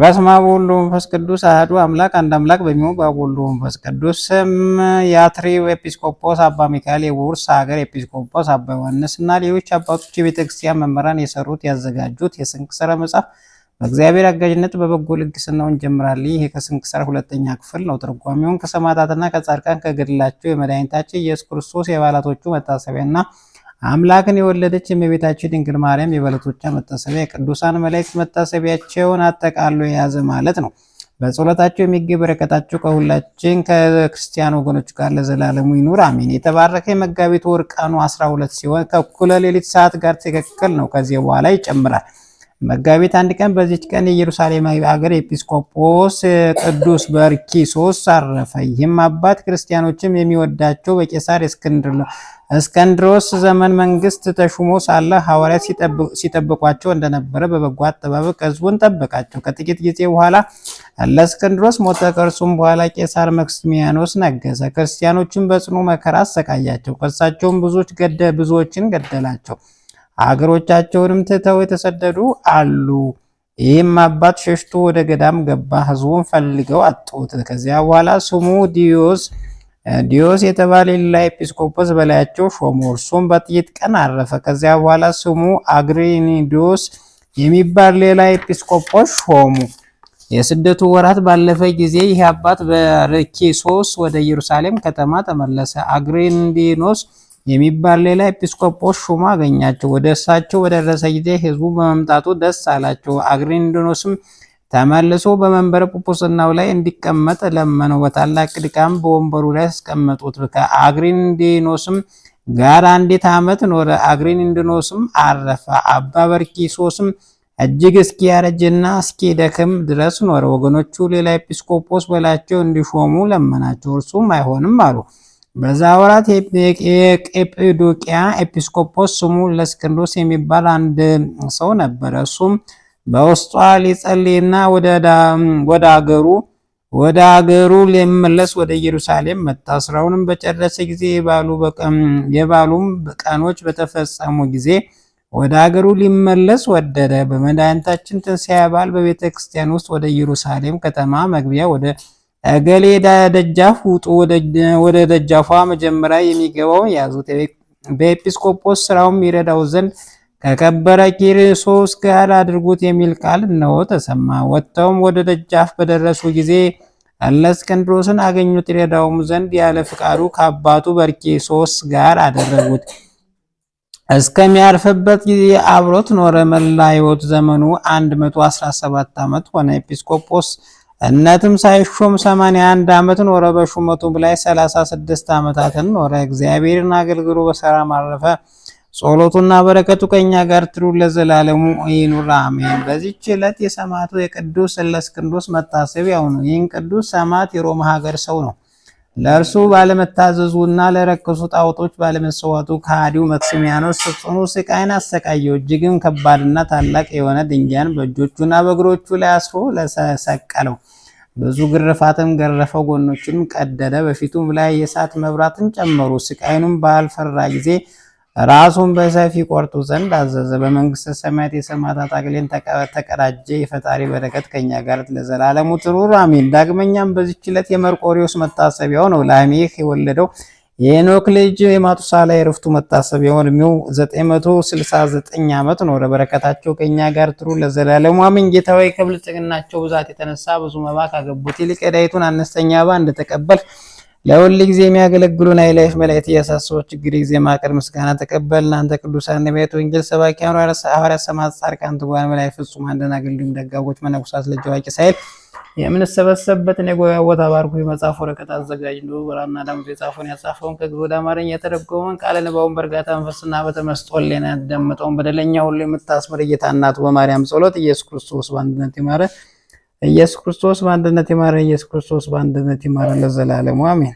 በስመ አብ ወወልድ ወመንፈስ ቅዱስ አሐዱ አምላክ አንድ አምላክ በሚሆን በአብ ወወልድ ወመንፈስ ቅዱስ ስም የአትሪው ኤጲስቆጶስ አባ ሚካኤል የውርስ ሀገር ኤጲስቆጶስ አባ ዮሐንስ እና ሌሎች አባቶች የቤተክርስቲያን መምህራን የሰሩት ያዘጋጁት የስንክሳር መጽሐፍ በእግዚአብሔር አጋዥነት በበጎ ልግስናው እንጀምራለን። ይህ ከስንክሳር ሁለተኛ ክፍል ነው። ትርጓሜውን ከሰማዕታትና ከጻድቃን ከገድላቸው የመድኃኒታችን ኢየሱስ ክርስቶስ የበዓላቶቹ መታሰቢያና አምላክን የወለደች የእመቤታችን ድንግል ማርያም የበዓላቶቿ መታሰቢያ የቅዱሳን መላእክት መታሰቢያቸውን አጠቃሎ የያዘ ማለት ነው። በጸሎታቸው የሚገኝ በረከታቸው ከሁላችን ከክርስቲያን ወገኖች ጋር ለዘላለሙ ይኑር አሜን። የተባረከ የመጋቢት ወር ቀኑ 12 ሲሆን ከእኩለ ሌሊት ሰዓት ጋር ትክክል ነው። ከዚህ በኋላ ይጨምራል። መጋቢት አንድ ቀን በዚች ቀን የኢየሩሳሌም ሀገር ኤጲስቆጶስ ቅዱስ በርኪሶስ አረፈ። ይህም አባት ክርስቲያኖችም የሚወዳቸው በቄሳር እስክንድሮስ ዘመን መንግስት ተሹሞ ሳለ ሐዋርያት ሲጠብቋቸው እንደነበረ በበጎ አጠባበቅ ሕዝቡን ጠበቃቸው። ከጥቂት ጊዜ በኋላ ለእስክንድሮስ ሞተ። ከእርሱም በኋላ ቄሳር መክስሚያኖስ ነገሰ። ክርስቲያኖችን በጽኑ መከራ አሰቃያቸው። ከእርሳቸውም ብዙዎችን ገደላቸው። አገሮቻቸውንም ትተው የተሰደዱ አሉ። ይህም አባት ሸሽቶ ወደ ገዳም ገባ። ሕዝቡን ፈልገው አጡት። ከዚያ በኋላ ስሙ ዲዮስ የተባለ ሌላ ኤጲስቆጶስ በላያቸው ሾሙ። እርሱም በጥቂት ቀን አረፈ። ከዚያ በኋላ ስሙ አግሪኒዶስ የሚባል ሌላ ኤጲስቆጶስ ሾሙ። የስደቱ ወራት ባለፈ ጊዜ ይህ አባት በርኪሶስ ወደ ኢየሩሳሌም ከተማ ተመለሰ። አግሪኒዶስ የሚባል ሌላ ኤጲስቆጶስ ሹሞ አገኛቸው። ወደ እሳቸው በደረሰ ጊዜ ሕዝቡ በመምጣቱ ደስ አላቸው። አግሪኒዶስም ተመልሶ በመንበረ ጵጵስናው ላይ እንዲቀመጥ ለመነው። በታላቅ ድካም በወንበሩ ላይ አስቀመጡት። ከአግሪኒዶስም ጋር አንዲት ዓመት ኖረ። አግሪኒዶስም አረፈ። አባ በርኪሶስም እጅግ እስኪያረጅና እስኪደክም ድረስ ኖረ። ወገኖቹ ሌላ ኤጲስቆጶስ በላቸው እንዲሾሙ ለመናቸው። እርሱም አይሆንም አሉ። በዛ ወራት የቀጰዶቅያ ኤጲስቆጶስ ስሙ ለእስክንድሮስ የሚባል አንድ ሰው ነበረ። እሱም በውስጧ ሊጸልይና ወደ አገሩ ሊመለስ ወደ ኢየሩሳሌም መጣ። ስራውንም በጨረሰ ጊዜ የበዓሉም ቀኖች በተፈጸሙ ጊዜ ወደ አገሩ ሊመለስ ወደደ። በመድኃኒታችን ትንሣኤ በዓል በቤተ ክርስቲያን ውስጥ ወደ ኢየሩሳሌም ከተማ መግቢያ ወደ እገሌ ደጃፍ ውጡ፣ ወደ ደጃፏ መጀመሪያ የሚገባውን ያዙት፣ በኤጲስቆጶስ ስራውም ይረዳው ዘንድ ከከበረ ኪርሶስ ጋር አድርጉት የሚል ቃል እነሆ ተሰማ። ወጥተውም ወደ ደጃፍ በደረሱ ጊዜ እለእስክንድሮስን አገኙት። ይረዳውም ዘንድ ያለ ፍቃዱ ከአባቱ በርኪሶስ ጋር አደረጉት። እስከሚያርፍበት ጊዜ አብሮት ኖረ። መላ ሕይወት ዘመኑ 117 ዓመት ሆነ። ኤጲስቆጶስ እነትም ሳይሾም 81 ዓመት ኖረ። በሹመቱም ላይ 36 ዓመታትን ኖረ። እግዚአብሔርን አገልግሎ በሰላም አረፈ። ጸሎቱና በረከቱ ከኛ ጋር ትኑር ለዘላለሙ ይኑር አሜን። በዚህች ዕለት የሰማዕቱ የቅዱስ እለእስክንድሮስ መታሰቢያው ነው። ይህን ቅዱስ ሰማዕት የሮማ ሀገር ሰው ነው። ለእርሱ ባለመታዘዙና ለረከሱ ጣዖቶች ባለመሰዋቱ ከሃዲው መክስሚያኖስ ጽኑ ስቃይን አሰቃየው። እጅግም ከባድና ታላቅ የሆነ ድንጋይን በእጆቹና በእግሮቹ ላይ አስሮ ሰቀለው። ብዙ ግርፋትም ገረፈው። ጎኖቹንም ቀደደ። በፊቱም ላይ የእሳት መብራትን ጨመሩ። ስቃይኑም ባልፈራ ጊዜ ራሱን በሰይፍ ይቆርጡ ዘንድ አዘዘ። በመንግስተ ሰማያት የሰማዕታት አክሊልን ተቀዳጀ። የፈጣሪ በረከት ከኛ ጋር ለዘላለሙ ትኑር አሜን። ዳግመኛም በዚህች ዕለት የመርቆሬዎስ መታሰቢያው ነው። ላሜህ የወለደው የሄኖክ ልጅ የማቱሳላ የዕረፍቱ መታሰቢያው ዕድሜው 969 ዓመት ኖረ። በረከታቸው ከኛ ጋር ትኑር ለዘላለሙ አሜን። ጌታ ሆይ ከብልጽግናቸው ብዛት የተነሳ ብዙ መባ ካገቡት ይልቅ የዳይቱን አነስተኛ መባ እንደተቀበል ለሁል ጊዜ የሚያገለግሉን አይላፍ መላእክት ያሳሰቦች ችግር ጊዜ ማቀር ምስጋና ተቀበል። እናንተ ቅዱሳን ነቢያት፣ ወንጌል ሰባኪያን፣ ሐዋርያት፣ ሰማዕታት፣ ጻድቃን፣ ትጉሃን መላእክት፣ ፍጹማን ደናግል፣ እንዲሁም ደጋጎች መነኮሳት ልጅ አዋቂ ሳይል የምንሰበሰብበትን የጉባኤ ቦታ ባርኩ። የመጽሐፍ ወረቀት አዘጋጅ ነው። ብራና ዳምጦ የጻፈውን ያጻፈውን ከግዕዝ ወደ አማርኛ የተረጎመውን ቃለ ንባቡን በእርጋታ መንፈስና በተመስጦ ሕሊና ያዳመጠውን በደለኛ ሁሉ የምታስምር ጌታ እናቱ በማርያም ጸሎት ኢየሱስ ክርስቶስ በአንድነት ይማረ። ኢየሱስ ክርስቶስ በአንድነት ይማረ። ኢየሱስ ክርስቶስ በአንድነት ይማረ ለዘላለሙ አሜን።